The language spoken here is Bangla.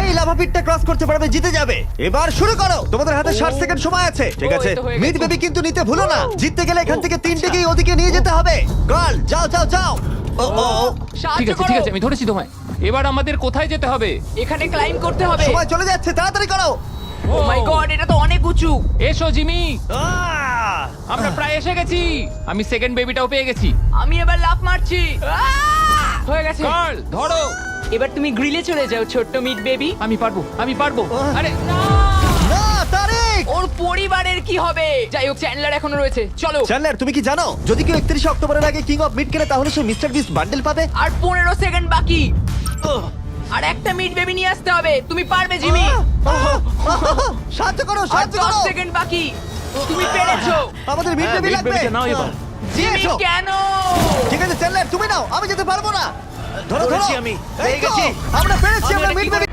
এই লাভা পিটটা ক্রস করতে পারবে জিতে যাবে। এবার শুরু করো, তোমাদের হাতে 60 সেকেন্ড সময় আছে। ঠিক আছে, এই তো হয়ে মিড গেছে। বেবি কিন্তু নিতে ভুলো না। জিততে গেলে এখান থেকে তিনটেকেই ওদিকে নিয়ে যেতে হবে। গার্ল যাও যাও যাও। ও ও ও, ঠিক আছে ঠিক আছে, আমি ধরেছি তোমায়। এবার আমাদের কোথায় যেতে হবে? এখানে ক্লাইম্ব করতে হবে। সময় চলে যাচ্ছে, তাড়াতাড়ি করো। ও মাই গড, এটা তো অনেক উঁচু। এসো জিমি, আহ! আমরা প্রায় এসে গেছি। আমি সেকেন্ড বেবিটাও পেয়ে গেছি। আমি এবার লাফ মারছি। হয়ে গেছে। গার্ল ধরো। এবার তুমি গ্রিলে চলে যাও ছোট্ট মিট বেবি। আমি পারবো, আমি পারবো। আরে না! না তারিক। ওর পরিবারের কি হবে? যাই হোক, চ্যান্ডলার এখনো রয়েছে, চলো। চ্যান্ডলার তুমি কি জানো যদি কেউ 31 অক্টোবরের আগে কিং অফ মিড কেনে তাহলে সে মিস্টার বিস্ট বান্ডেল পাবে? আর 15 সেকেন্ড বাকি। আর একটা মিট বেবি নিয়ে আসতে হবে। তুমি পারবে জিমি। সাহায্য করো, আর সাহায্য 10 করো। সেকেন্ড বাকি। তুমি পেরেছো। আমাদের মিড বেবি লাগবে। নাও এবার। দিয়ে জিমি এসো। কেন? ঠিক আছে চ্যান্ডলার তুমি নাও, আমি যেতে পারবো না। ধরো ধরো ধরেছি আমি, এই পেয়ে তো, গেছি। আমরা পেরেছি, আমি আমরা এটা মিড কি করে বেবি